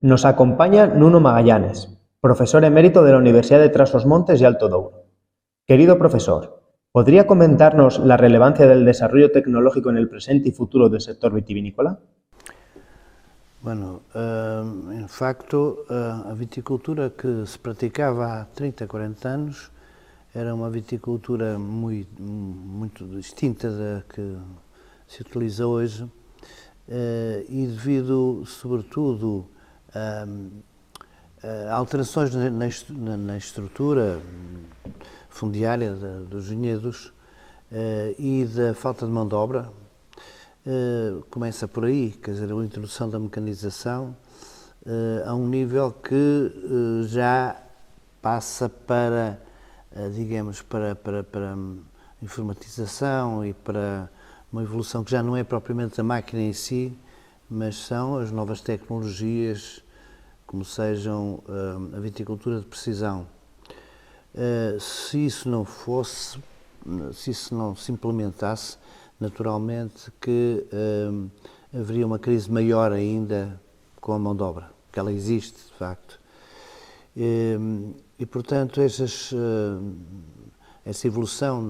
Nos acompaña Nuno Magallanes, profesor emérito de la Universidad de Trás-os-Montes y Alto Douro. Querido profesor, ¿podría comentarnos la relevancia del desarrollo tecnológico en el presente y futuro del sector vitivinícola? Bueno, em facto, a viticultura que se praticava há 30, 40 anos era uma viticultura muito distinta da que se utiliza hoje, e devido, sobretudo, a alterações na estrutura fundiária dos vinhedos e da falta de mão de obra. Começa por aí, quer dizer, a introdução da mecanização a um nível que já passa para, digamos, para informatização e para uma evolução que já não é propriamente a máquina em si, mas são as novas tecnologias, como sejam a viticultura de precisão. Se isso não fosse, se isso não se implementasse, naturalmente que haveria uma crise maior ainda com a mão de obra, que ela existe, de facto. E portanto, essa evolução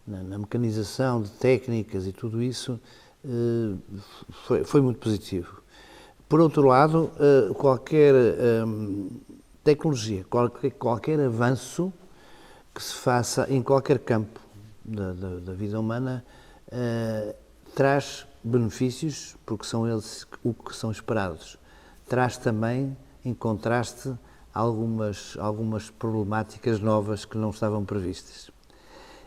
na mecanização de técnicas e tudo isso foi muito positivo. Por outro lado, qualquer tecnologia, qualquer avanço que se faça em qualquer campo da vida humana traz benefícios, porque são eles o que são esperados. Traz também, em contraste, algumas problemáticas novas que não estavam previstas.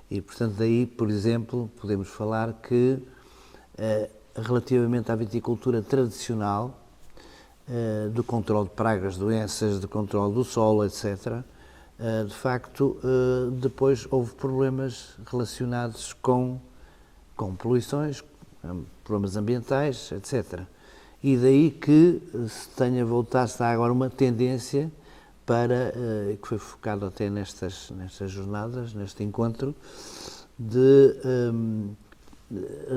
E, portanto, daí, por exemplo, podemos falar que, relativamente à viticultura tradicional, do controle de pragas, doenças, do controle do solo, etc., de facto, depois houve problemas relacionados com poluições, problemas ambientais, etc. E daí que se tenha voltado, está agora uma tendência para, que foi focado até nestas jornadas, neste encontro, de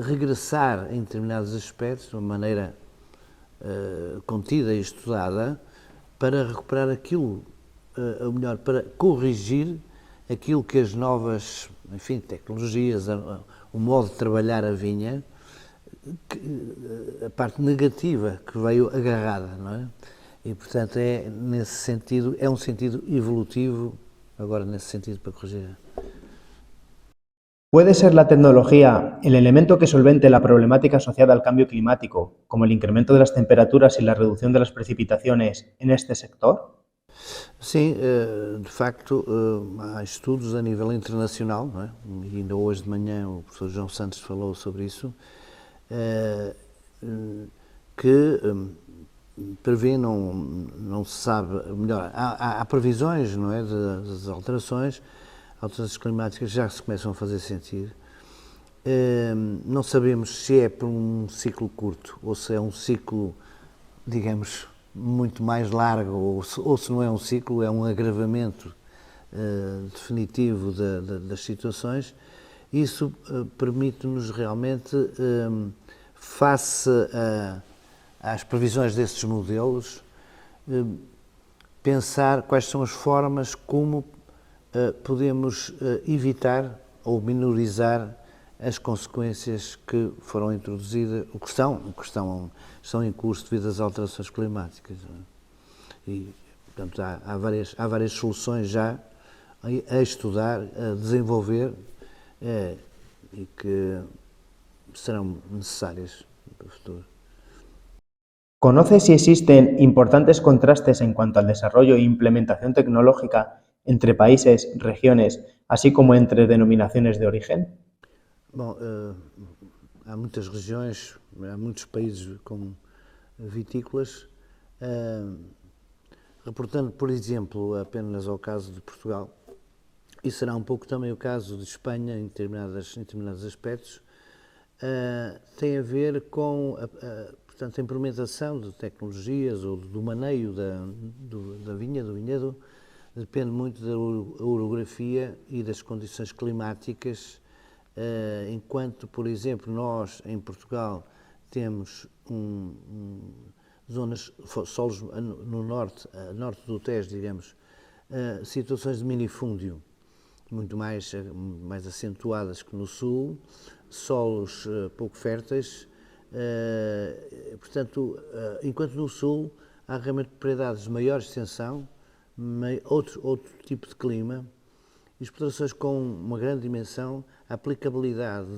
regressar em determinados aspectos, de uma maneira contida e estudada, para recuperar aquilo, ou melhor, para corrigir aquilo que as novas, tecnologias, o modo de trabalhar a vinha, a parte negativa que veio agarrada, não é? E, portanto, nesse sentido, é um sentido evolutivo, agora nesse sentido, para corrigir. ¿Puede ser la tecnología el elemento que solvente la problemática asociada al cambio climático, como el incremento de las temperaturas y la reducción de las precipitaciones en este sector? Sim, de facto, há estudos a nível internacional, não é? E ainda hoje de manhã o professor João Santos falou sobre isso, que prevê, não se sabe, melhor, há previsões, não é, das alterações climáticas já se começam a fazer sentir. Não sabemos se é por um ciclo curto ou se é um ciclo, digamos, muito mais largo, ou se não é um ciclo, é um agravamento definitivo das situações. Isso permite-nos realmente, face às previsões desses modelos, pensar quais são as formas como podemos evitar ou minorizar as consequências que foram introduzidas, o que estão em curso devido às alterações climáticas. E, portanto, há várias soluções já a estudar, a desenvolver e que serão necessárias para o futuro. ¿Conoce si existen importantes contrastes en cuanto al desarrollo e implementación tecnológica entre países, regiones, así como entre denominaciones de origen? Bom, há muitas regiões, há muitos países com vitícolas. Reportando, por exemplo, apenas ao caso de Portugal, e será um pouco também o caso de Espanha em determinados aspectos, tem a ver com portanto, a implementação de tecnologias ou do maneio da vinha, do vinhedo, depende muito da orografia e das condições climáticas, enquanto, por exemplo, nós em Portugal temos zonas, solos no norte, norte do Tejo, digamos, situações de minifúndio muito mais acentuadas que no sul, solos pouco férteis, portanto, enquanto no sul há realmente propriedades de maior extensão, outro tipo de clima, explorações com uma grande dimensão, a aplicabilidade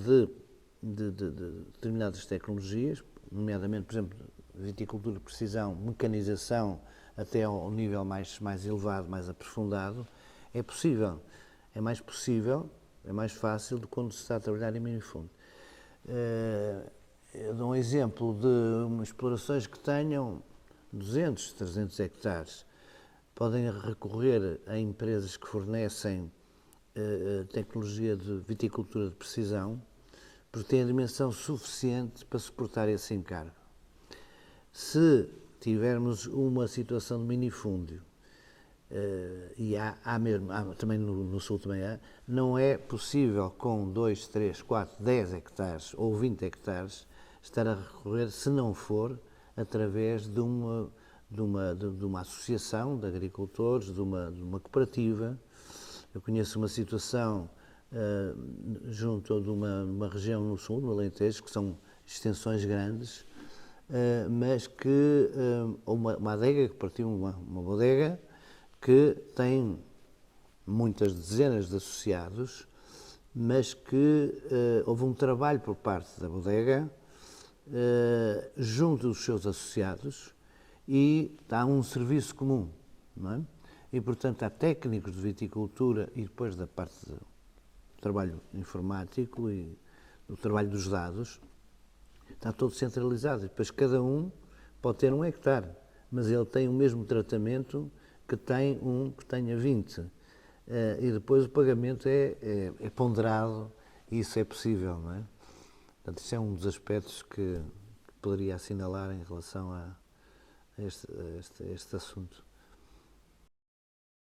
de determinadas tecnologias, nomeadamente, por exemplo, viticultura de precisão, mecanização, até ao nível mais elevado, mais aprofundado, é possível. É mais possível, é mais fácil do que quando se está a trabalhar em minifúndio. Eu dou um exemplo de explorações que tenham 200, 300 hectares. Podem recorrer a empresas que fornecem tecnologia de viticultura de precisão, porque têm a dimensão suficiente para suportar esse encargo. Se tivermos uma situação de minifúndio, e há também no sul também há, não é possível com 2, 3, 4, 10 hectares ou 20 hectares estar a recorrer, se não for através de uma associação de agricultores, de uma cooperativa. Eu conheço uma situação junto de uma região no sul, no Alentejo, que são extensões grandes, mas que uma adega que partiu, uma bodega, que tem muitas dezenas de associados, mas que houve um trabalho por parte da bodega junto dos seus associados e há um serviço comum, não é? E, portanto, há técnicos de viticultura e depois da parte do trabalho informático e do trabalho dos dados, está todo centralizado. E depois cada um pode ter 1 hectare, mas ele tem o mesmo tratamento que tem um que tenha 20. E depois o pagamento é ponderado e isso é possível, não é? Portanto, isso é um dos aspectos que poderia assinalar em relação a este assunto.